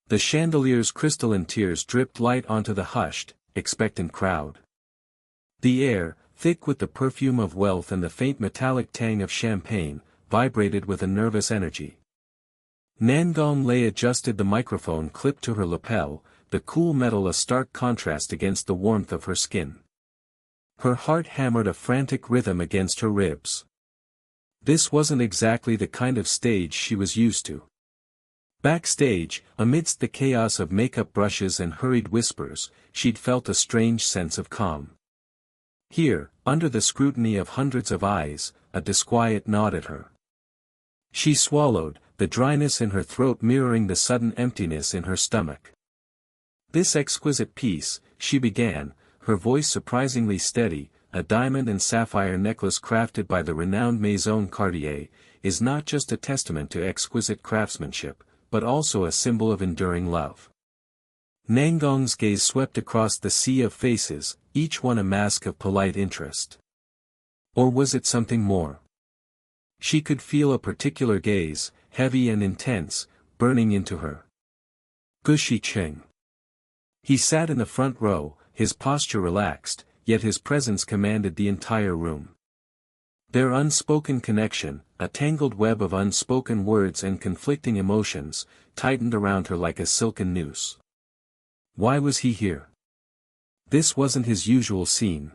The chandelier's crystalline tears dripped light onto the hushed, expectant crowd. The air, thick with the perfume of wealth and the faint metallic tang of champagne, vibrated with a nervous energy. Nangong Lei adjusted the microphone clip to her lapel, the cool metal a stark contrast against the warmth of her skin. Her heart hammered a frantic rhythm against her ribs. This wasn't exactly the kind of stage she was used to. Backstage, amidst the chaos of makeup brushes and hurried whispers, she'd felt a strange sense of calm. Here, under the scrutiny of hundreds of eyes, a disquiet gnawed at her. She swallowed, the dryness in her throat mirroring the sudden emptiness in her stomach. "This exquisite piece," she began, her voice surprisingly steady, "a diamond and sapphire necklace crafted by the renowned Maison Cartier, is not just a testament to exquisite craftsmanship, but also a symbol of enduring love." Nangong's gaze swept across the sea of faces, each one a mask of polite interest. Or was it something more? She could feel a particular gaze, heavy and intense, burning into her. Gushi Cheng. He sat in the front row, his posture relaxed, yet his presence commanded the entire room. Their unspoken connection, a tangled web of unspoken words and conflicting emotions, tightened around her like a silken noose. Why was he here? This wasn't his usual scene.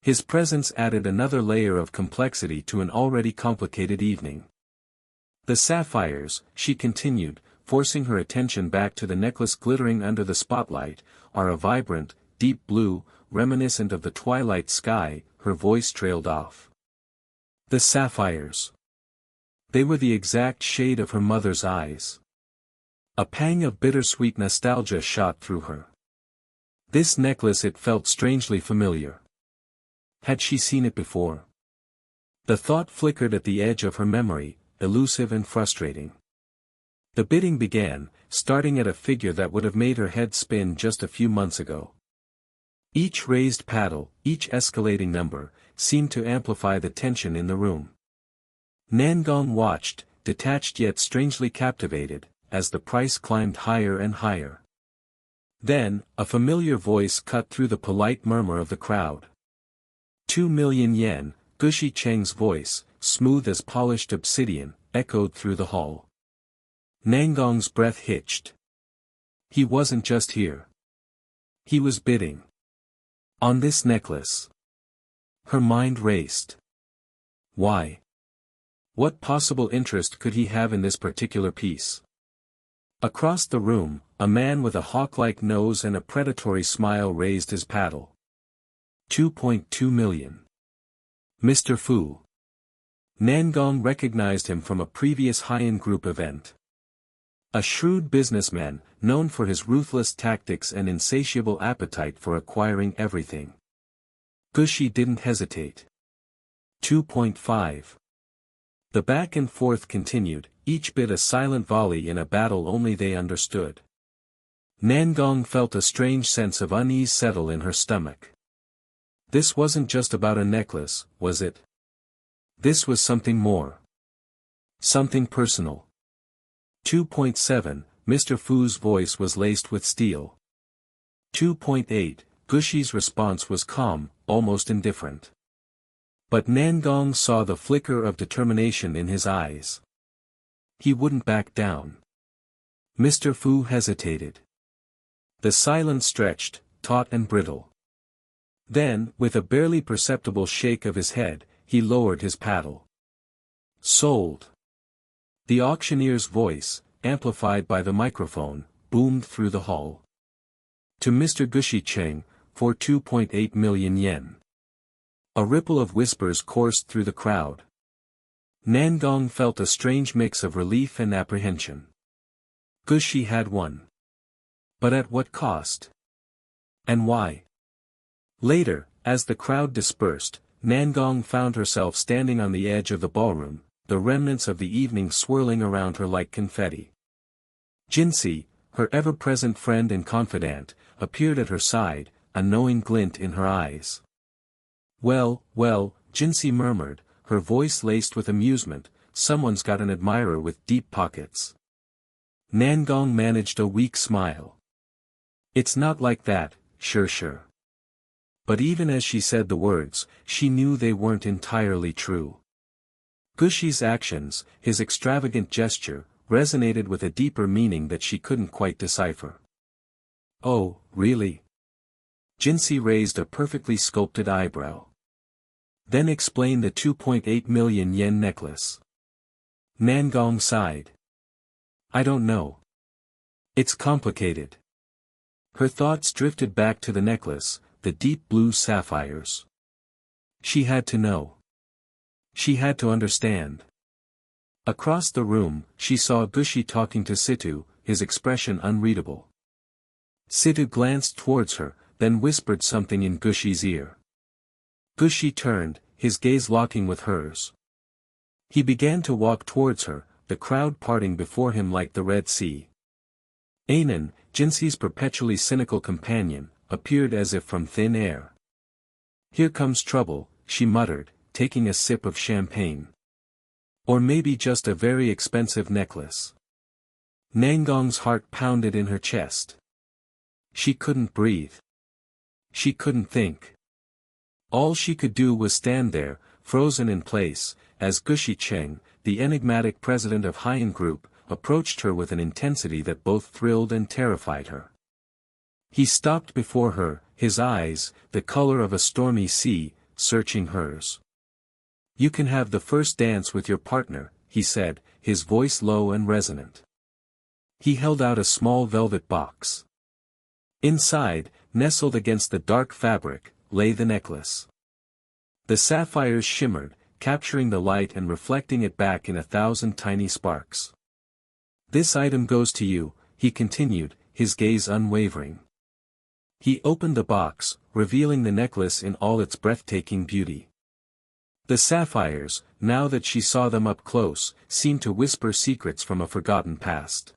His presence added another layer of complexity to an already complicated evening. "The sapphires," she continued, forcing her attention back to the necklace glittering under the spotlight, "are a vibrant, deep blue, reminiscent of the twilight sky." Her voice trailed off. The sapphires. They were the exact shade of her mother's eyes. A pang of bittersweet nostalgia shot through her. This necklace, it felt strangely familiar. Had she seen it before? The thought flickered at the edge of her memory, elusive and frustrating. The bidding began, starting at a figure that would have made her head spin just a few months ago. Each raised paddle, each escalating number, seemed to amplify the tension in the room. Nangong watched, detached yet strangely captivated, as the price climbed higher and higher. Then, a familiar voice cut through the polite murmur of the crowd. 2,000,000 yen, Gushi Cheng's voice, smooth as polished obsidian, echoed through the hall. Nangong's breath hitched. He wasn't just here. He was bidding. On this necklace. Her mind raced. Why? What possible interest could he have in this particular piece? Across the room, a man with a hawk-like nose and a predatory smile raised his paddle. 2.2 million. Mr. Fu. Nangong recognized him from a previous high-end group event. A shrewd businessman, known for his ruthless tactics and insatiable appetite for acquiring everything. Gushi didn't hesitate. 2.5. The back and forth continued, each bid a silent volley in a battle only they understood. Nangong felt a strange sense of unease settle in her stomach. This wasn't just about a necklace, was it? This was something more. Something personal. 2.7, Mr. Fu's voice was laced with steel. 2.8, Gushi's response was calm, almost indifferent. But Nangong saw the flicker of determination in his eyes. He wouldn't back down. Mr. Fu hesitated. The silence stretched, taut and brittle. Then, with a barely perceptible shake of his head, he lowered his paddle. Sold. The auctioneer's voice, amplified by the microphone, boomed through the hall. To Mr. Gushi Cheng, for 2.8 million yen. A ripple of whispers coursed through the crowd. Nangong felt a strange mix of relief and apprehension. Gushi had won. But at what cost? And why? Later, as the crowd dispersed, Nangong found herself standing on the edge of the ballroom, the remnants of the evening swirling around her like confetti. Jinsei, her ever-present friend and confidant, appeared at her side, a knowing glint in her eyes. Well, Jinsei murmured, her voice laced with amusement, someone's got an admirer with deep pockets. Nangong managed a weak smile. It's not like that, sure. But even as she said the words, she knew they weren't entirely true. Gushi's actions, his extravagant gesture, resonated with a deeper meaning that she couldn't quite decipher. Oh, really? Jinsei raised a perfectly sculpted eyebrow. Then explain the 2.8 million yen necklace. Nangong sighed. I don't know. It's complicated. Her thoughts drifted back to the necklace, the deep blue sapphires. She had to know. She had to understand. Across the room, she saw Gushi talking to Situ, his expression unreadable. Situ glanced towards her, then whispered something in Gushi's ear. Gushi turned, his gaze locking with hers. He began to walk towards her, the crowd parting before him like the Red Sea. Anan, Jinsei's perpetually cynical companion, appeared as if from thin air. Here comes trouble, she muttered, taking a sip of champagne. Or maybe just a very expensive necklace. Nangong's heart pounded in her chest. She couldn't breathe. She couldn't think. All she could do was stand there, frozen in place, as Gushi Cheng, the enigmatic president of Haiyan Group, approached her with an intensity that both thrilled and terrified her. He stopped before her, his eyes, the color of a stormy sea, searching hers. You can have the first dance with your partner, he said, his voice low and resonant. He held out a small velvet box. Inside, nestled against the dark fabric, lay the necklace. The sapphires shimmered, capturing the light and reflecting it back in 1,000 tiny sparks. This item goes to you, he continued, his gaze unwavering. He opened the box, revealing the necklace in all its breathtaking beauty. The sapphires, now that she saw them up close, seemed to whisper secrets from a forgotten past.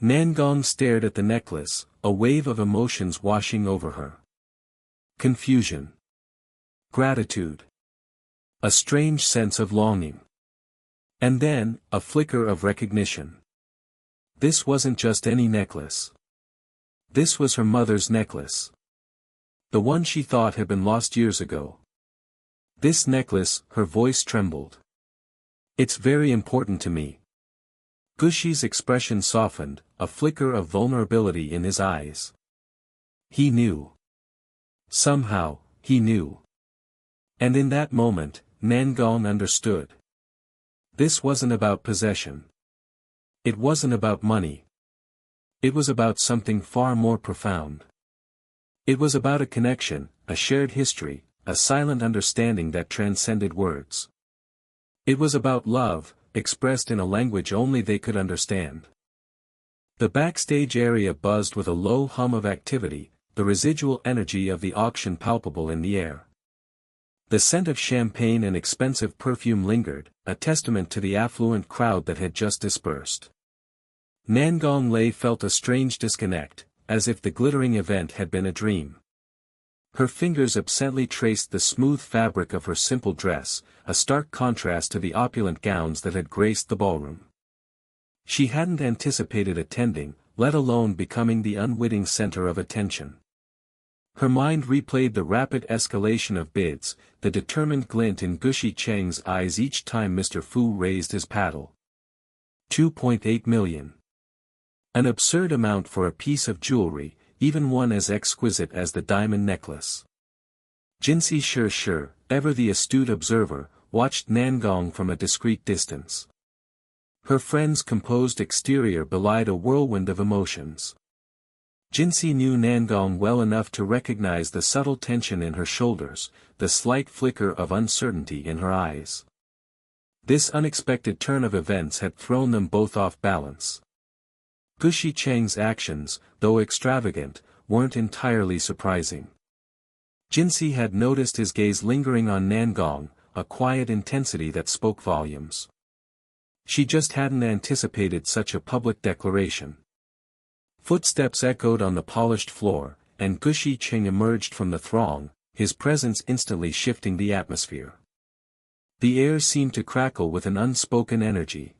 Nangong stared at the necklace, a wave of emotions washing over her. Confusion. Gratitude. A strange sense of longing. And then, a flicker of recognition. This wasn't just any necklace. This was her mother's necklace. The one she thought had been lost years ago. This necklace, her voice trembled. It's very important to me. Gushi's expression softened, a flicker of vulnerability in his eyes. He knew. Somehow, he knew. And in that moment, Nangong understood. This wasn't about possession. It wasn't about money. It was about something far more profound. It was about a connection, a shared history, a silent understanding that transcended words. It was about love, expressed in a language only they could understand. The backstage area buzzed with a low hum of activity, the residual energy of the auction palpable in the air. The scent of champagne and expensive perfume lingered, a testament to the affluent crowd that had just dispersed. Nangong Lei felt a strange disconnect, as if the glittering event had been a dream. Her fingers absently traced the smooth fabric of her simple dress, a stark contrast to the opulent gowns that had graced the ballroom. She hadn't anticipated attending, let alone becoming the unwitting center of attention. Her mind replayed the rapid escalation of bids, the determined glint in Gushi Cheng's eyes each time Mr. Fu raised his paddle. 2.8 million. An absurd amount for a piece of jewelry, even one as exquisite as the diamond necklace. Jinsei sure, ever the astute observer, watched Nangong from a discreet distance. Her friend's composed exterior belied a whirlwind of emotions. Jinsei knew Nangong well enough to recognize the subtle tension in her shoulders, the slight flicker of uncertainty in her eyes. This unexpected turn of events had thrown them both off balance. Gushi Cheng's actions, though extravagant, weren't entirely surprising. Jinsei had noticed his gaze lingering on Nangong, a quiet intensity that spoke volumes. She just hadn't anticipated such a public declaration. Footsteps echoed on the polished floor, and Gushi Cheng emerged from the throng, his presence instantly shifting the atmosphere. The air seemed to crackle with an unspoken energy.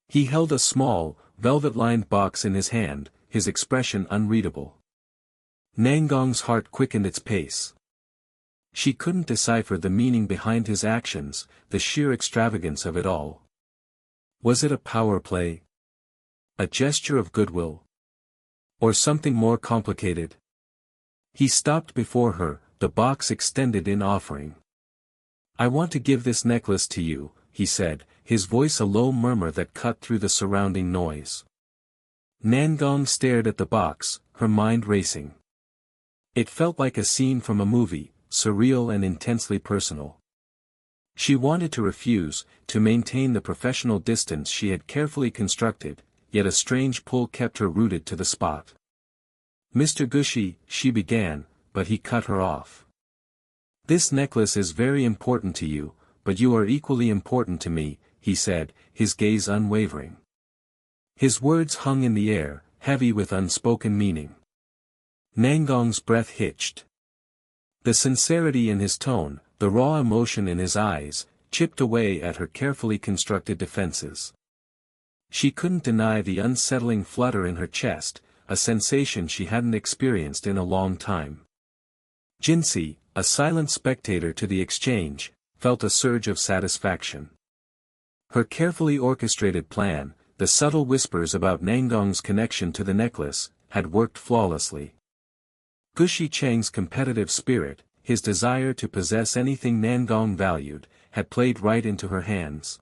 He held a small, velvet-lined box in his hand, his expression unreadable. Nangong's heart quickened its pace. She couldn't decipher the meaning behind his actions, the sheer extravagance of it all. Was it a power play? A gesture of goodwill? Or something more complicated? He stopped before her, the box extended in offering. "I want to give this necklace to you," he said, his voice a low murmur that cut through the surrounding noise. Nangong stared at the box, her mind racing. It felt like a scene from a movie, surreal and intensely personal. She wanted to refuse, to maintain the professional distance she had carefully constructed, yet a strange pull kept her rooted to the spot. "Mr. Gushi," she began, but he cut her off. "This necklace is very important to you, but you are equally important to me," he said, his gaze unwavering. His words hung in the air, heavy with unspoken meaning. Nangong's breath hitched. The sincerity in his tone, the raw emotion in his eyes, chipped away at her carefully constructed defenses. She couldn't deny the unsettling flutter in her chest, a sensation she hadn't experienced in a long time. Jinsei, a silent spectator to the exchange, felt a surge of satisfaction. Her carefully orchestrated plan, the subtle whispers about Nangong's connection to the necklace, had worked flawlessly. Gushi Chang's competitive spirit, his desire to possess anything Nangong valued, had played right into her hands.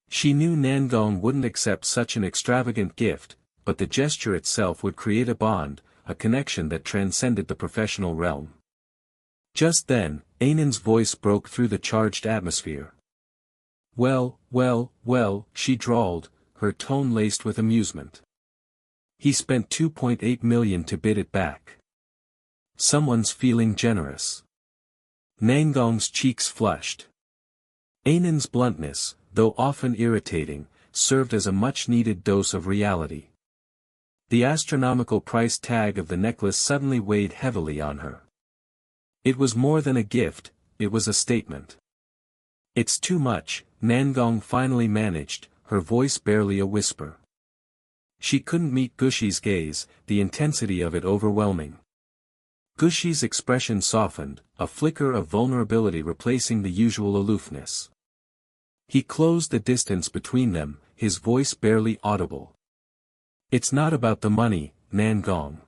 She knew Nangong wouldn't accept such an extravagant gift, but the gesture itself would create a bond, a connection that transcended the professional realm. Just then, Ainan's voice broke through the charged atmosphere. Well, she drawled, her tone laced with amusement. "He spent 2.8 million to bid it back. Someone's feeling generous." Nangong's cheeks flushed. Ainan's bluntness, though often irritating, served as a much-needed dose of reality. The astronomical price tag of the necklace suddenly weighed heavily on her. It was more than a gift, it was a statement. "It's too much," Nangong finally managed, her voice barely a whisper. She couldn't meet Gushi's gaze, the intensity of it overwhelming. Gushi's expression softened, a flicker of vulnerability replacing the usual aloofness. He closed the distance between them, his voice barely audible. "It's not about the money, Nangong.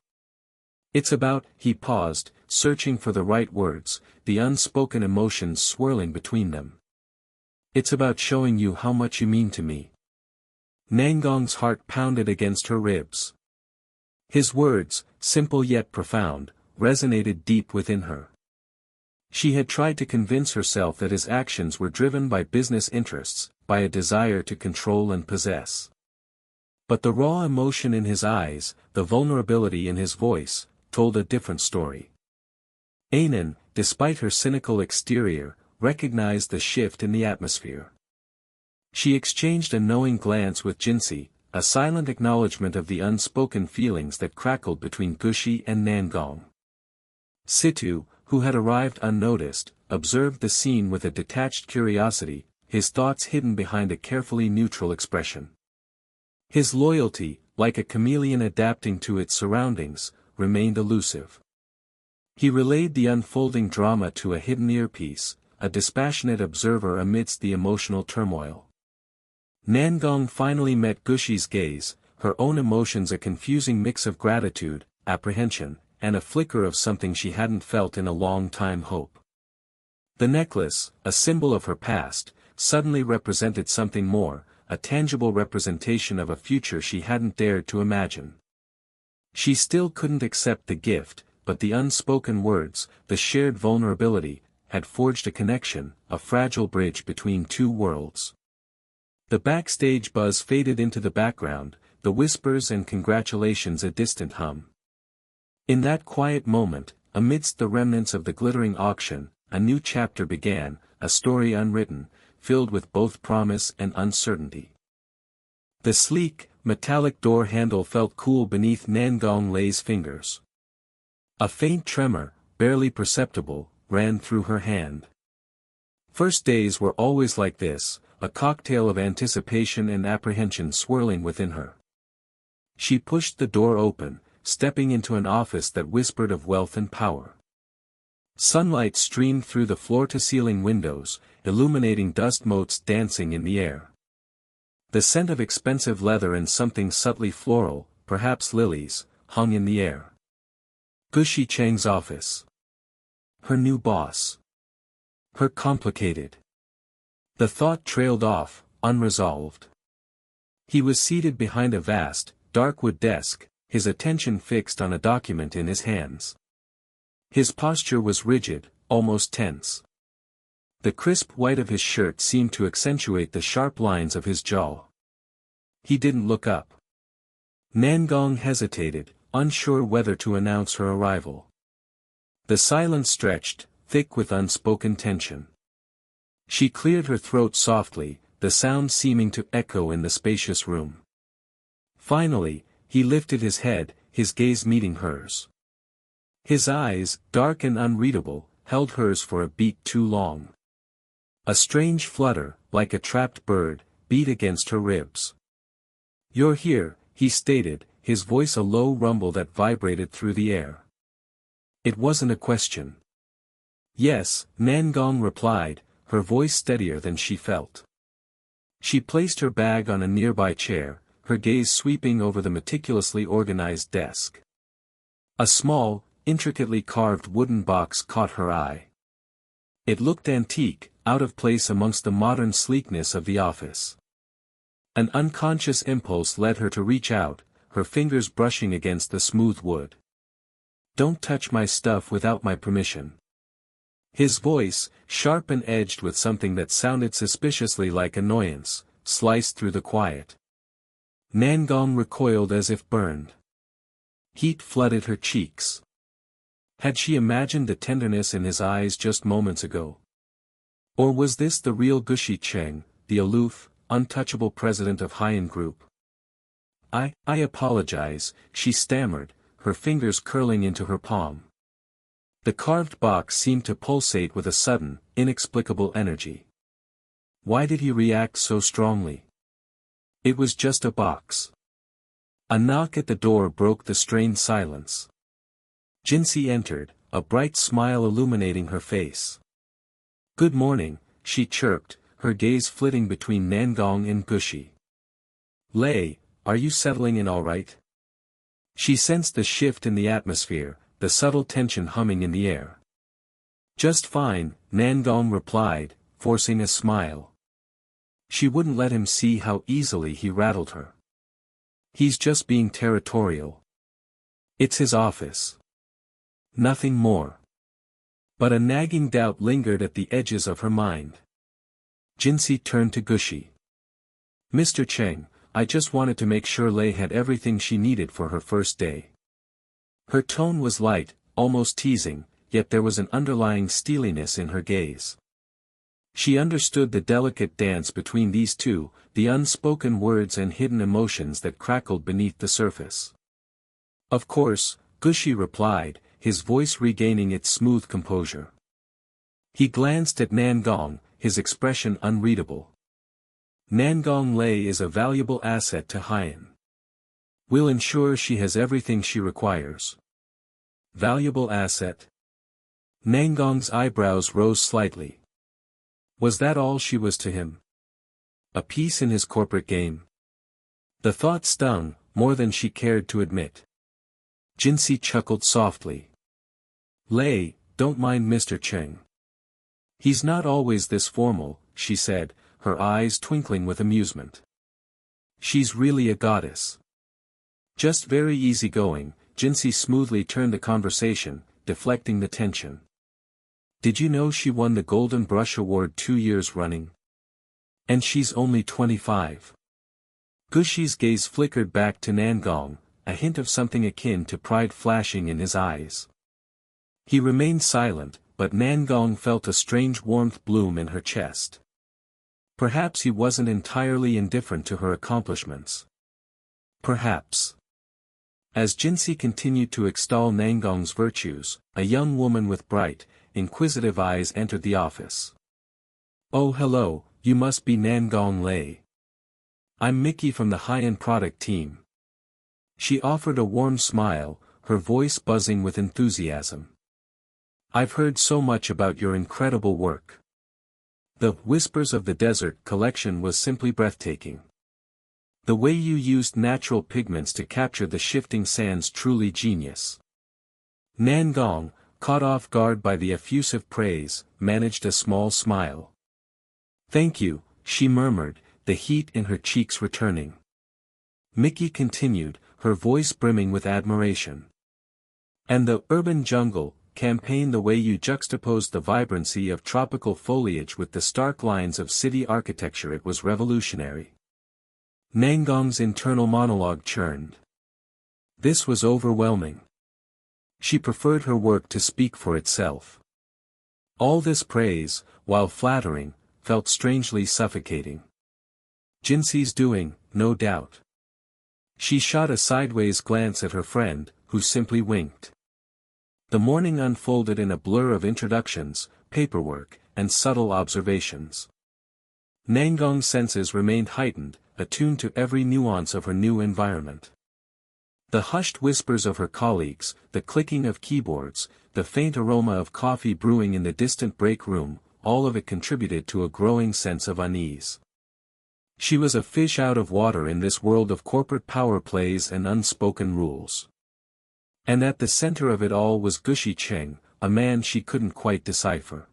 It's about," he paused, searching for the right words, the unspoken emotions swirling between them. "It's about showing you how much you mean to me." Nangong's heart pounded against her ribs. His words, simple yet profound, resonated deep within her. She had tried to convince herself that his actions were driven by business interests, by a desire to control and possess. But the raw emotion in his eyes, the vulnerability in his voice, told a different story. Ainan, despite her cynical exterior, recognized the shift in the atmosphere. She exchanged a knowing glance with Jinsei, a silent acknowledgement of the unspoken feelings that crackled between Gushi and Nangong. Situ, who had arrived unnoticed, observed the scene with a detached curiosity, his thoughts hidden behind a carefully neutral expression. His loyalty, like a chameleon adapting to its surroundings, remained elusive. He relayed the unfolding drama to a hidden earpiece, a dispassionate observer amidst the emotional turmoil. Nangong finally met Gushi's gaze, her own emotions a confusing mix of gratitude, apprehension, and a flicker of something she hadn't felt in a long time: hope. The necklace, a symbol of her past, suddenly represented something more, a tangible representation of a future she hadn't dared to imagine. She still couldn't accept the gift, but the unspoken words, the shared vulnerability, had forged a connection, a fragile bridge between two worlds. The backstage buzz faded into the background, the whispers and congratulations a distant hum. In that quiet moment, amidst the remnants of the glittering auction, a new chapter began, a story unwritten, filled with both promise and uncertainty. The sleek, metallic door handle felt cool beneath Nangong Lei's fingers. A faint tremor, barely perceptible, ran through her hand. First days were always like this, a cocktail of anticipation and apprehension swirling within her. She pushed the door open, stepping into an office that whispered of wealth and power. Sunlight streamed through the floor-to-ceiling windows, illuminating dust motes dancing in the air. The scent of expensive leather and something subtly floral, perhaps lilies, hung in the air. Gushi Cheng's office. Her new boss. Her complicated. The thought trailed off, unresolved. He was seated behind a vast, dark wood desk, his attention fixed on a document in his hands. His posture was rigid, almost tense. The crisp white of his shirt seemed to accentuate the sharp lines of his jaw. He didn't look up. Nangong hesitated, unsure whether to announce her arrival. The silence stretched, thick with unspoken tension. She cleared her throat softly, the sound seeming to echo in the spacious room. Finally, he lifted his head, his gaze meeting hers. His eyes, dark and unreadable, held hers for a beat too long. A strange flutter, like a trapped bird, beat against her ribs. "You're here," he stated, his voice a low rumble that vibrated through the air. It wasn't a question. "Yes," Nangong replied, her voice steadier than she felt. She placed her bag on a nearby chair, her gaze sweeping over the meticulously organized desk. A small, intricately carved wooden box caught her eye. It looked antique, out of place amongst the modern sleekness of the office. An unconscious impulse led her to reach out, her fingers brushing against the smooth wood. "Don't touch my stuff without my permission." His voice, sharp and edged with something that sounded suspiciously like annoyance, sliced through the quiet. Nangong recoiled as if burned. Heat flooded her cheeks. Had she imagined the tenderness in his eyes just moments ago? Or was this the real Gushi Cheng, the aloof, untouchable president of Haiyan Group? I apologize," she stammered, her fingers curling into her palm. The carved box seemed to pulsate with a sudden, inexplicable energy. Why did he react so strongly? It was just a box. A knock at the door broke the strained silence. Jinsi entered, a bright smile illuminating her face. "Good morning," she chirped, her gaze flitting between Nangong and Gushi. "Lei, are you settling in all right?" She sensed the shift in the atmosphere, the subtle tension humming in the air. "Just fine," Nangong replied, forcing a smile. She wouldn't let him see how easily he rattled her. "He's just being territorial. It's his office. Nothing more." But a nagging doubt lingered at the edges of her mind. Jinsi turned to Gushi. "Mr. Cheng, I just wanted to make sure Lei had everything she needed for her first day." Her tone was light, almost teasing, yet there was an underlying steeliness in her gaze. She understood the delicate dance between these two, the unspoken words and hidden emotions that crackled beneath the surface. "Of course," Gushi replied, his voice regaining its smooth composure. He glanced at Nangong, his expression unreadable. "Nangong Lei is a valuable asset to Haiyan. We'll ensure she has everything she requires." Valuable asset? Nangong's eyebrows rose slightly. Was that all she was to him? A piece in his corporate game? The thought stung, more than she cared to admit. Jinsi chuckled softly. "Lei, don't mind Mr. Cheng. He's not always this formal," she said, her eyes twinkling with amusement. "She's really a goddess." Just very easygoing, Jinsi smoothly turned the conversation, deflecting the tension. "Did you know she won the Golden Brush Award 2 years running? And she's only 25. Gushi's gaze flickered back to Nangong, a hint of something akin to pride flashing in his eyes. He remained silent, but Nangong felt a strange warmth bloom in her chest. Perhaps he wasn't entirely indifferent to her accomplishments. Perhaps. As Jinsi continued to extol Nangong's virtues, a young woman with bright, inquisitive eyes entered the office. "Oh hello, you must be Nangong Lei. I'm Mickey from the Haiyan product team." She offered a warm smile, her voice buzzing with enthusiasm. "I've heard so much about your incredible work. The Whispers of the Desert collection was simply breathtaking. The way you used natural pigments to capture the shifting sands truly genius." Nan Gong, caught off guard by the effusive praise, managed a small smile. "Thank you," she murmured, the heat in her cheeks returning. Mickey continued, her voice brimming with admiration. "And the Urban Jungle campaign, the way you juxtaposed the vibrancy of tropical foliage with the stark lines of city architecture, it was revolutionary." Nangong's internal monologue churned. This was overwhelming. She preferred her work to speak for itself. All this praise, while flattering, felt strangely suffocating. Jinxi's doing, no doubt. She shot a sideways glance at her friend, who simply winked. The morning unfolded in a blur of introductions, paperwork, and subtle observations. Nangong's senses remained heightened, attuned to every nuance of her new environment. The hushed whispers of her colleagues, the clicking of keyboards, the faint aroma of coffee brewing in the distant break room, all of it contributed to a growing sense of unease. She was a fish out of water in this world of corporate power plays and unspoken rules. And at the center of it all was Gushi Cheng, a man she couldn't quite decipher.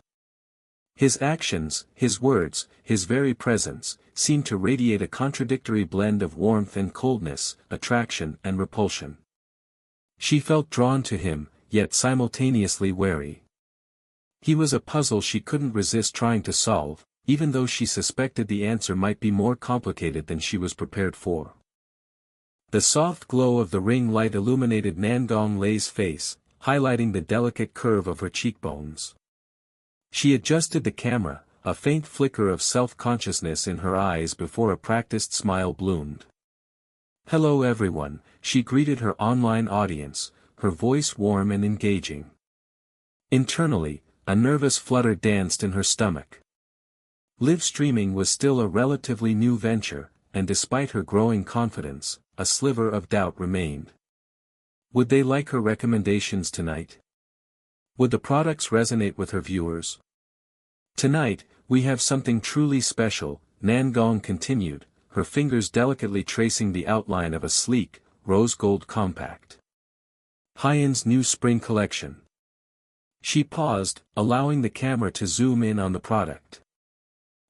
His actions, his words, his very presence, seemed to radiate a contradictory blend of warmth and coldness, attraction and repulsion. She felt drawn to him, yet simultaneously wary. He was a puzzle she couldn't resist trying to solve, even though she suspected the answer might be more complicated than she was prepared for. The soft glow of the ring light illuminated Nangong Lei's face, highlighting the delicate curve of her cheekbones. She adjusted the camera, a faint flicker of self-consciousness in her eyes before a practiced smile bloomed. "Hello everyone," she greeted her online audience, her voice warm and engaging. Internally, a nervous flutter danced in her stomach. Live streaming was still a relatively new venture, and despite her growing confidence, a sliver of doubt remained. Would they like her recommendations tonight? Would the products resonate with her viewers? "Tonight, we have something truly special," Nangong continued, her fingers delicately tracing the outline of a sleek, rose gold compact. "Hyen's new spring collection." She paused, allowing the camera to zoom in on the product.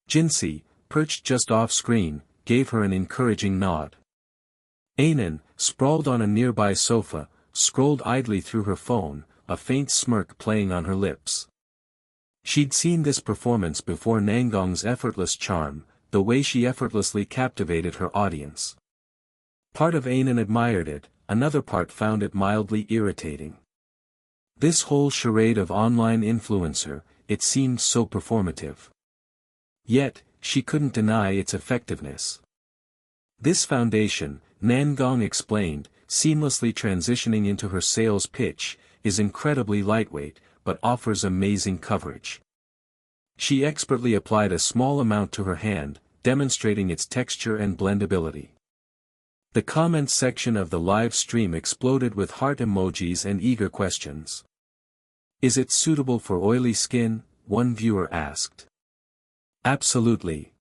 Jinxi, perched just off-screen, gave her an encouraging nod. Anan, sprawled on a nearby sofa, scrolled idly through her phone, a faint smirk playing on her lips. She'd seen this performance before, Nangong's effortless charm, the way she effortlessly captivated her audience. Part of Anan admired it, another part found it mildly irritating. This whole charade of online influencer, it seemed so performative. Yet, she couldn't deny its effectiveness. This foundation, Nangong explained, seamlessly transitioning into her sales pitch, is incredibly lightweight, but offers amazing coverage. She expertly applied a small amount to her hand, demonstrating its texture and blendability. The comments section of the live stream exploded with heart emojis and eager questions. "Is it suitable for oily skin?" one viewer asked. "Absolutely."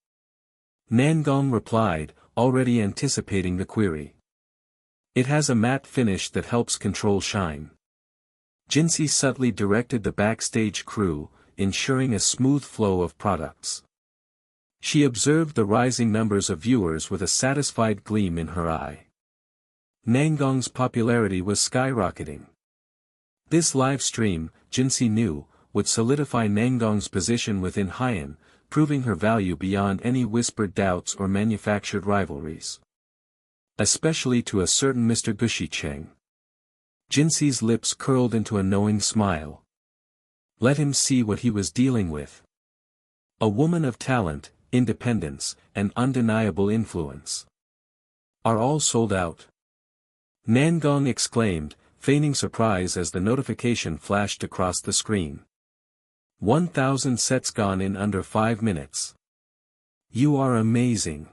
Nangong replied, already anticipating the query. "It has a matte finish that helps control shine." Jinxi subtly directed the backstage crew, ensuring a smooth flow of products. She observed the rising numbers of viewers with a satisfied gleam in her eye. Nangong's popularity was skyrocketing. This live stream, Jinxi knew, would solidify Nangong's position within Hyen, proving her value beyond any whispered doubts or manufactured rivalries. Especially to a certain Mr. Gushi Cheng. Jinxi's lips curled into a knowing smile. Let him see what he was dealing with. A woman of talent, independence, and undeniable influence. "Are all sold out?" Nangong exclaimed, feigning surprise as the notification flashed across the screen. 1,000 sets gone in under 5 minutes. "You are amazing."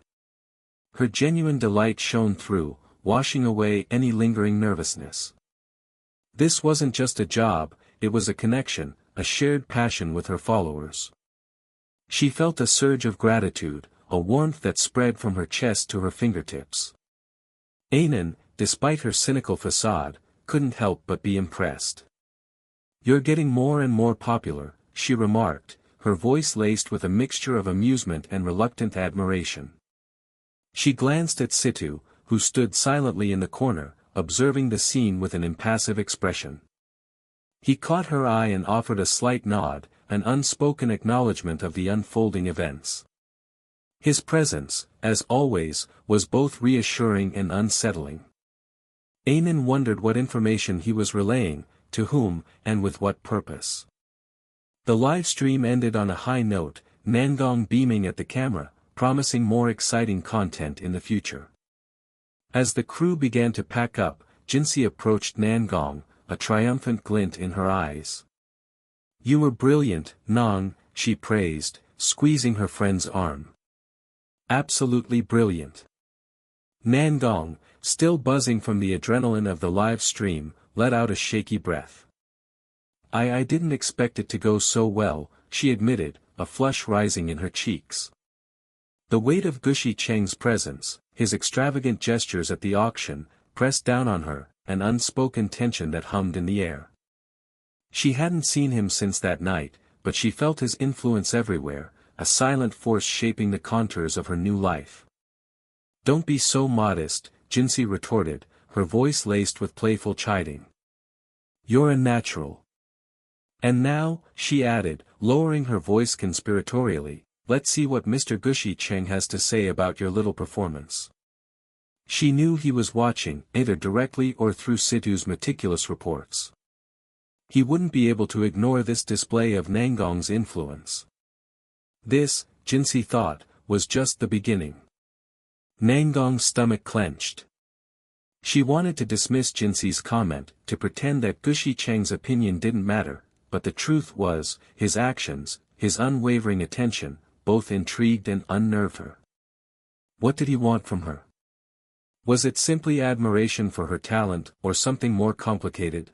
Her genuine delight shone through, washing away any lingering nervousness. This wasn't just a job, it was a connection, a shared passion with her followers. She felt a surge of gratitude, a warmth that spread from her chest to her fingertips. Anan, despite her cynical facade, couldn't help but be impressed. "You're getting more and more popular," she remarked, her voice laced with a mixture of amusement and reluctant admiration. She glanced at Situ, who stood silently in the corner, observing the scene with an impassive expression. He caught her eye and offered a slight nod, an unspoken acknowledgement of the unfolding events. His presence, as always, was both reassuring and unsettling. Anan wondered what information he was relaying, to whom, and with what purpose. The live stream ended on a high note, Nangong beaming at the camera, promising more exciting content in the future. As the crew began to pack up, Jinsi approached Nangong, a triumphant glint in her eyes. "You were brilliant, Nong," she praised, squeezing her friend's arm. "Absolutely brilliant." Nangong, still buzzing from the adrenaline of the live stream, let out a shaky breath. I didn't expect it to go so well," she admitted, a flush rising in her cheeks. The weight of Gushi Cheng's presence, his extravagant gestures at the auction, pressed down on her, an unspoken tension that hummed in the air. She hadn't seen him since that night, but she felt his influence everywhere, a silent force shaping the contours of her new life. "Don't be so modest," Jinsi retorted, her voice laced with playful chiding. "You're a natural." "And now," she added, lowering her voice conspiratorially, "let's see what Mr. Gushi Cheng has to say about your little performance." She knew he was watching, either directly or through Situ's meticulous reports. He wouldn't be able to ignore this display of Nangong's influence. This, Jinsi thought, was just the beginning. Nangong's stomach clenched. She wanted to dismiss Jinsi's comment, to pretend that Gushi Cheng's opinion didn't matter, but the truth was, his actions, his unwavering attention, both intrigued and unnerved her. What did he want from her? Was it simply admiration for her talent, or something more complicated?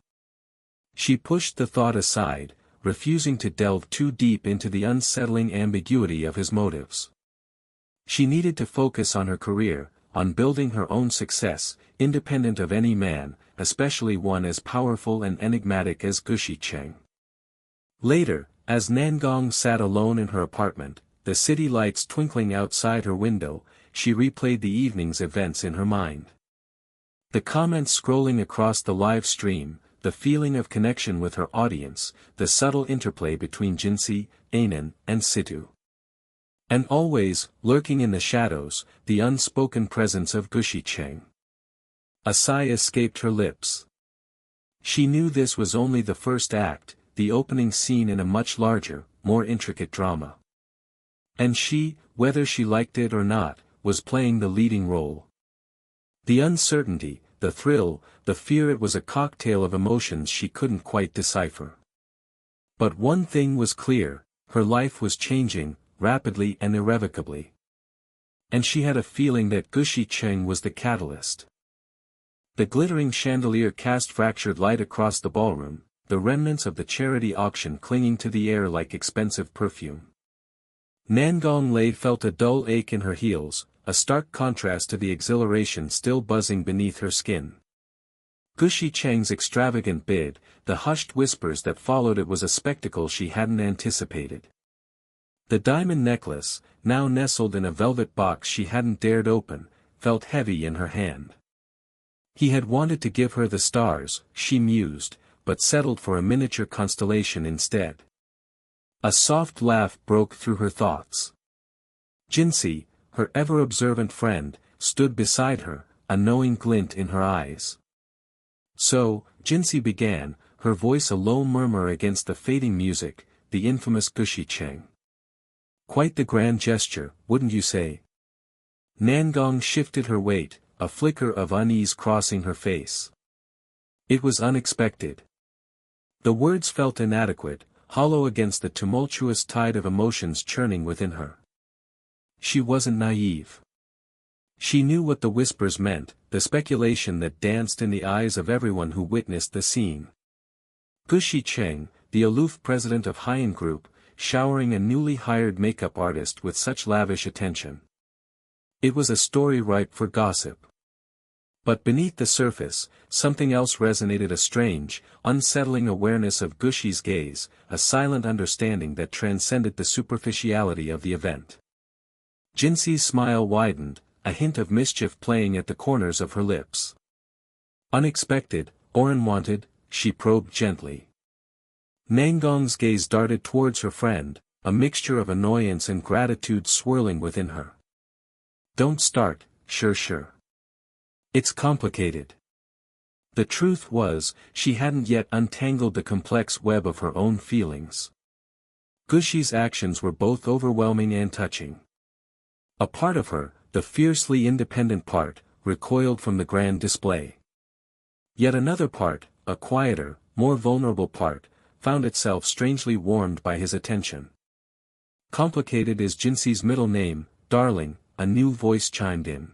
She pushed the thought aside, refusing to delve too deep into the unsettling ambiguity of his motives. She needed to focus on her career, on building her own success, independent of any man, especially one as powerful and enigmatic as Gushi Cheng. Later, as Nangong sat alone in her apartment, the city lights twinkling outside her window, she replayed the evening's events in her mind. The comments scrolling across the live stream, the feeling of connection with her audience, the subtle interplay between Jinsi, Anan, and Situ. And always, lurking in the shadows, the unspoken presence of Gushi Cheng. A sigh escaped her lips. She knew this was only the first act, the opening scene in a much larger, more intricate drama. And she, whether she liked it or not, was playing the leading role. The uncertainty, the thrill, the fear, it was a cocktail of emotions she couldn't quite decipher. But one thing was clear, her life was changing, rapidly and irrevocably. And she had a feeling that Gushi Cheng was the catalyst. The glittering chandelier cast fractured light across the ballroom, the remnants of the charity auction clinging to the air like expensive perfume. Nangong Lei felt a dull ache in her heels, a stark contrast to the exhilaration still buzzing beneath her skin. Gushi Cheng's extravagant bid, the hushed whispers that followed it, was a spectacle she hadn't anticipated. The diamond necklace, now nestled in a velvet box she hadn't dared open, felt heavy in her hand. He had wanted to give her the stars, she mused, but settled for a miniature constellation instead. A soft laugh broke through her thoughts. Jinsi, her ever-observant friend, stood beside her, a knowing glint in her eyes. "So," Jinsi began, her voice a low murmur against the fading music, "the infamous Gushi Cheng. Quite the grand gesture, wouldn't you say?" Nangong shifted her weight, a flicker of unease crossing her face. It was unexpected. The words felt inadequate, hollow against the tumultuous tide of emotions churning within her. She wasn't naive. She knew what the whispers meant, the speculation that danced in the eyes of everyone who witnessed the scene. Gushi Cheng, the aloof president of Haiyan Group, showering a newly hired makeup artist with such lavish attention. It was a story ripe for gossip. But beneath the surface, something else resonated, a strange, unsettling awareness of Gushi's gaze, a silent understanding that transcended the superficiality of the event. Jinxi's smile widened, a hint of mischief playing at the corners of her lips. Unexpected, or unwanted, she probed gently. Nangong's gaze darted towards her friend, a mixture of annoyance and gratitude swirling within her. Don't start, sure. It's complicated. The truth was, she hadn't yet untangled the complex web of her own feelings. Gushi's actions were both overwhelming and touching. A part of her, the fiercely independent part, recoiled from the grand display. Yet another part, a quieter, more vulnerable part, found itself strangely warmed by his attention. Complicated is Jinxi's middle name, darling, a new voice chimed in.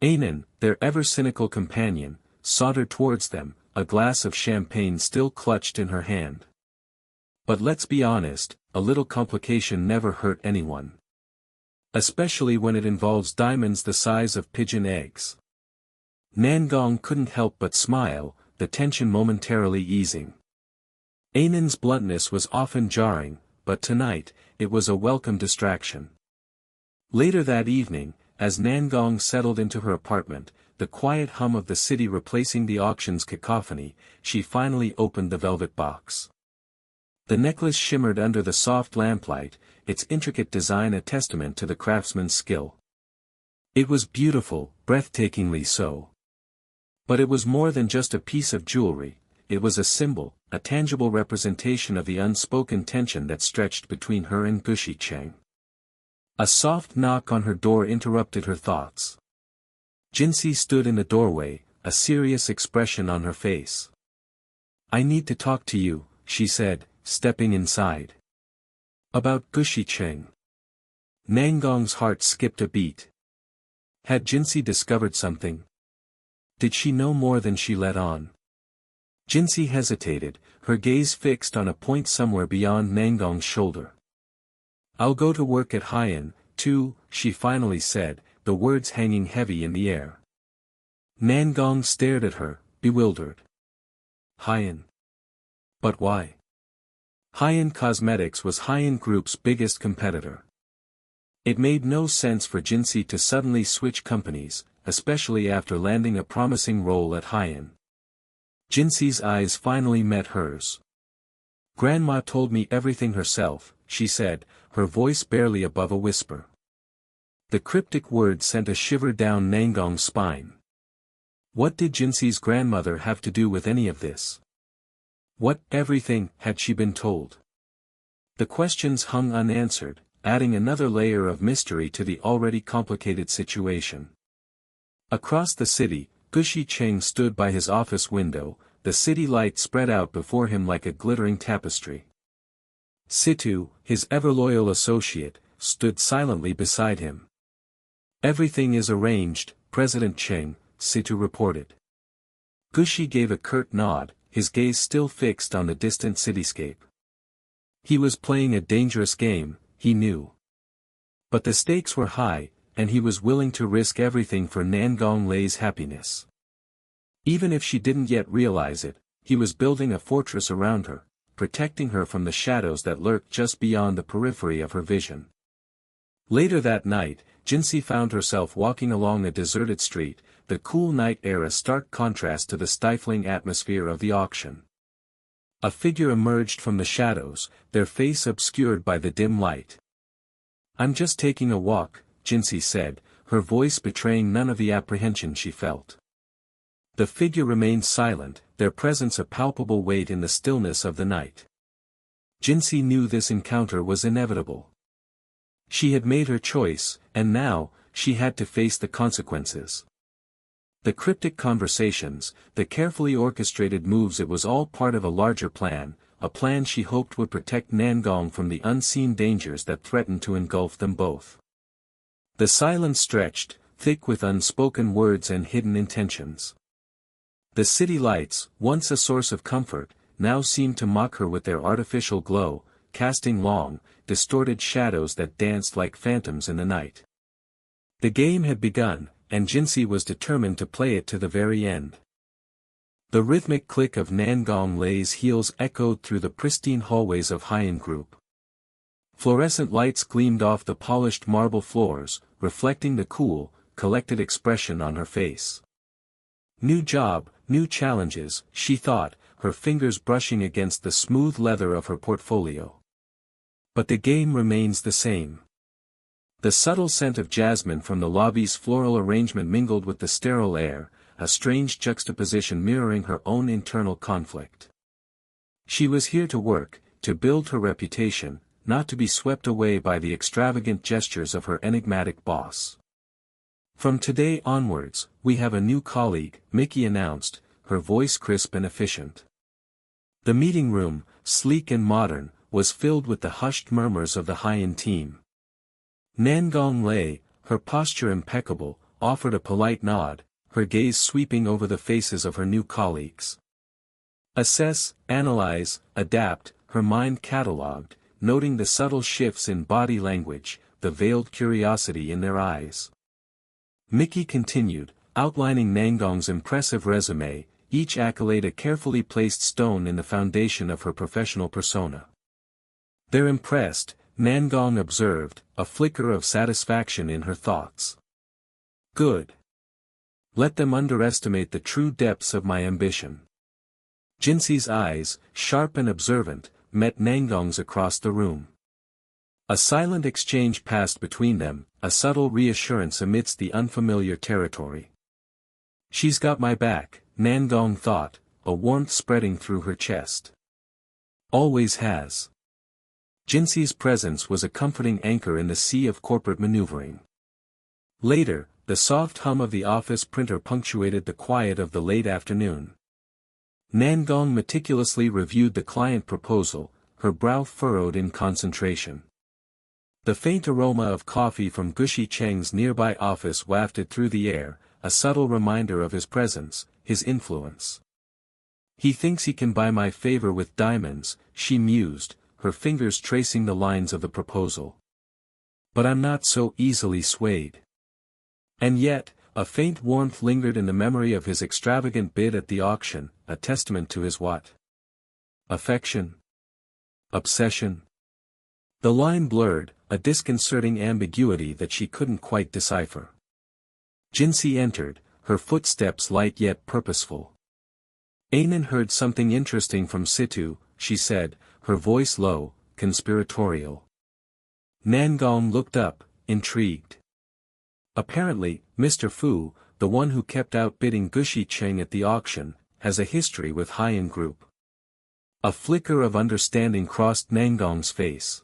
Anan, their ever-cynical companion, sauntered towards them, a glass of champagne still clutched in her hand. But let's be honest, a little complication never hurt anyone. Especially when it involves diamonds the size of pigeon eggs. Nangong couldn't help but smile, the tension momentarily easing. Anan's bluntness was often jarring, but tonight, it was a welcome distraction. Later that evening, as Nangong settled into her apartment, the quiet hum of the city replacing the auction's cacophony, she finally opened the velvet box. The necklace shimmered under the soft lamplight, its intricate design a testament to the craftsman's skill. It was beautiful, breathtakingly so. But it was more than just a piece of jewelry, it was a symbol, a tangible representation of the unspoken tension that stretched between her and Gushi Cheng. A soft knock on her door interrupted her thoughts. Jinxi stood in the doorway, a serious expression on her face. I need to talk to you, she said, stepping inside. About Gushi Cheng. Nangong's heart skipped a beat. Had Jinxi discovered something? Did she know more than she let on? Jinxi hesitated, her gaze fixed on a point somewhere beyond Nangong's shoulder. I'll go to work at Haiyan, too, she finally said, the words hanging heavy in the air. Nangong stared at her, bewildered. Haiyan. But why? Haiyan Cosmetics was Haiyan Group's biggest competitor. It made no sense for Jinxi to suddenly switch companies, especially after landing a promising role at Haiyan. Jinxi's eyes finally met hers. Grandma told me everything herself, she said, her voice barely above a whisper. The cryptic words sent a shiver down Nangong's spine. What did Jinxi's grandmother have to do with any of this? What everything had she been told? The questions hung unanswered, adding another layer of mystery to the already complicated situation. Across the city, Gushi Cheng stood by his office window, the city light spread out before him like a glittering tapestry. Situ, his ever-loyal associate, stood silently beside him. Everything is arranged, President Cheng, Situ reported. Gushi gave a curt nod, his gaze still fixed on the distant cityscape. He was playing a dangerous game, he knew. But the stakes were high, and he was willing to risk everything for Nangong Lei's happiness. Even if she didn't yet realize it, he was building a fortress around her, protecting her from the shadows that lurked just beyond the periphery of her vision. Later that night, Jinxi found herself walking along a deserted street, the cool night air a stark contrast to the stifling atmosphere of the auction. A figure emerged from the shadows, their face obscured by the dim light. I'm just taking a walk, Jinxi said, her voice betraying none of the apprehension she felt. The figure remained silent, their presence a palpable weight in the stillness of the night. Jinxi knew this encounter was inevitable. She had made her choice, and now, she had to face the consequences. The cryptic conversations, the carefully orchestrated moves, it was all part of a larger plan, a plan she hoped would protect Nangong from the unseen dangers that threatened to engulf them both. The silence stretched, thick with unspoken words and hidden intentions. The city lights, once a source of comfort, now seemed to mock her with their artificial glow, casting long, distorted shadows that danced like phantoms in the night. The game had begun, and Jinsey was determined to play it to the very end. The rhythmic click of Nangong Lei's heels echoed through the pristine hallways of Haiyan Group. Fluorescent lights gleamed off the polished marble floors, reflecting the cool, collected expression on her face. New job, new challenges, she thought, her fingers brushing against the smooth leather of her portfolio. But the game remains the same. The subtle scent of jasmine from the lobby's floral arrangement mingled with the sterile air, a strange juxtaposition mirroring her own internal conflict. She was here to work, to build her reputation, not to be swept away by the extravagant gestures of her enigmatic boss. From today onwards, we have a new colleague, Mickey announced, her voice crisp and efficient. The meeting room, sleek and modern, was filled with the hushed murmurs of the Haiyan team. Nangong Lei, her posture impeccable, offered a polite nod, her gaze sweeping over the faces of her new colleagues. Assess, analyze, adapt, her mind catalogued, noting the subtle shifts in body language, the veiled curiosity in their eyes. Mickey continued, outlining Nangong's impressive resume, each accolade a carefully placed stone in the foundation of her professional persona. "They're impressed," Nangong observed, a flicker of satisfaction in her thoughts. "Good. Let them underestimate the true depths of my ambition." Jinsey's eyes, sharp and observant, met Nangong's across the room. A silent exchange passed between them, a subtle reassurance amidst the unfamiliar territory. "She's got my back," Nangong thought, a warmth spreading through her chest. "Always has." Jinsey's presence was a comforting anchor in the sea of corporate maneuvering. Later, the soft hum of the office printer punctuated the quiet of the late afternoon. Nangong meticulously reviewed the client proposal, her brow furrowed in concentration. The faint aroma of coffee from Gushi Cheng's nearby office wafted through the air, a subtle reminder of his presence, his influence. "He thinks he can buy my favor with diamonds," she mused, her fingers tracing the lines of the proposal. "But I'm not so easily swayed." And yet, a faint warmth lingered in the memory of his extravagant bid at the auction, a testament to his what? Affection? Obsession? The line blurred, a disconcerting ambiguity that she couldn't quite decipher. Jinsey entered, her footsteps light yet purposeful. "Anan heard something interesting from Situ," she said, her voice low, conspiratorial. Nangong looked up, intrigued. "Apparently, Mr. Fu, the one who kept outbidding Gushi Cheng at the auction, has a history with Haiyan Group." A flicker of understanding crossed Nangong's face.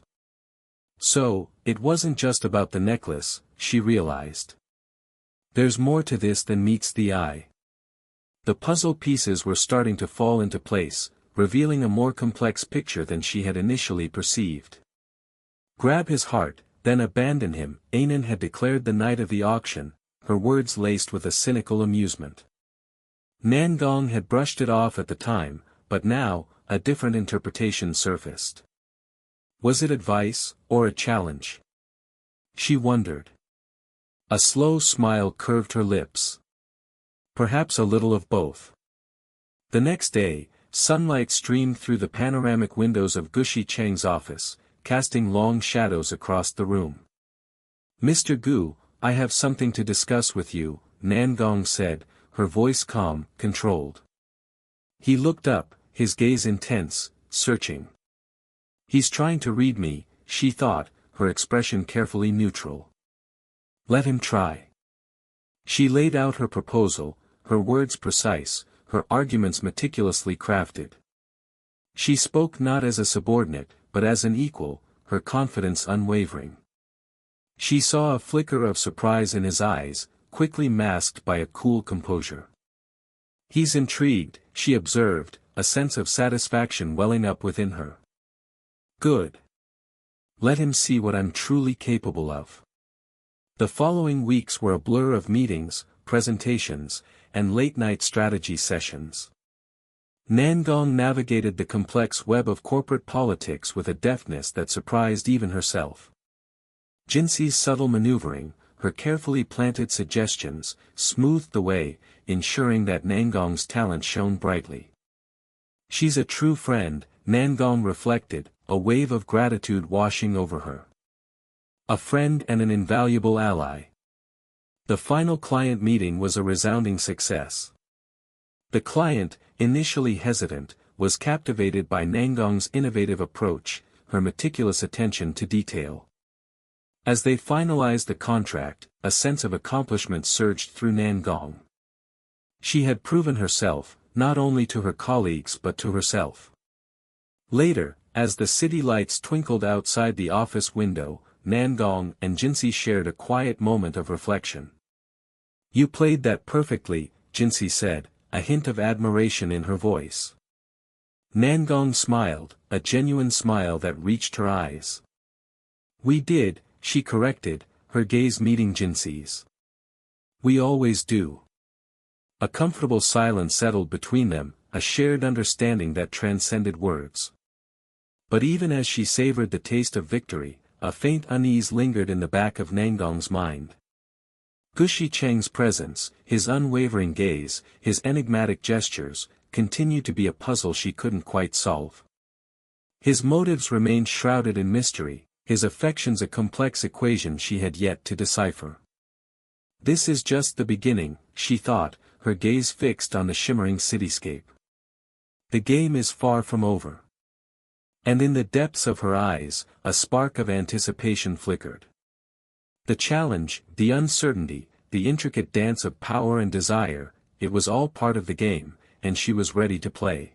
So, it wasn't just about the necklace, she realized. There's more to this than meets the eye. The puzzle pieces were starting to fall into place, revealing a more complex picture than she had initially perceived. "Grab his heart, then abandon him," Anan had declared the night of the auction, her words laced with a cynical amusement. Nangong had brushed it off at the time, but now, a different interpretation surfaced. Was it advice, or a challenge? She wondered. A slow smile curved her lips. Perhaps a little of both. The next day, sunlight streamed through the panoramic windows of Gushi Cheng's office, casting long shadows across the room. "Mr. Gu, I have something to discuss with you," Nangong said, her voice calm, controlled. He looked up, his gaze intense, searching. "He's trying to read me," she thought, her expression carefully neutral. "Let him try." She laid out her proposal, her words precise, her arguments meticulously crafted. She spoke not as a subordinate, but as an equal, her confidence unwavering. She saw a flicker of surprise in his eyes, quickly masked by a cool composure. "He's intrigued," she observed, a sense of satisfaction welling up within her. "Good. Let him see what I'm truly capable of." The following weeks were a blur of meetings, presentations, and late-night strategy sessions. Nangong navigated the complex web of corporate politics with a deftness that surprised even herself. Jinxi's subtle maneuvering, her carefully planted suggestions, smoothed the way, ensuring that Nangong's talent shone brightly. She's a true friend, Nangong reflected, a wave of gratitude washing over her. A friend and an invaluable ally. The final client meeting was a resounding success. The client, initially hesitant, was captivated by Nangong's innovative approach, her meticulous attention to detail. As they finalized the contract, a sense of accomplishment surged through Nangong. She had proven herself, not only to her colleagues but to herself. Later, as the city lights twinkled outside the office window, Nangong and Jinxi shared a quiet moment of reflection. "You played that perfectly," Jinxi said, a hint of admiration in her voice. Nangong smiled, a genuine smile that reached her eyes. "We did," she corrected, her gaze meeting Jinxi's. "We always do." A comfortable silence settled between them, a shared understanding that transcended words. But even as she savored the taste of victory, a faint unease lingered in the back of Nangong's mind. Gushi Cheng's presence, his unwavering gaze, his enigmatic gestures, continued to be a puzzle she couldn't quite solve. His motives remained shrouded in mystery, his affections a complex equation she had yet to decipher. This is just the beginning, she thought, her gaze fixed on the shimmering cityscape. The game is far from over. And in the depths of her eyes, a spark of anticipation flickered. The challenge, the uncertainty, the intricate dance of power and desire, it was all part of the game, and she was ready to play.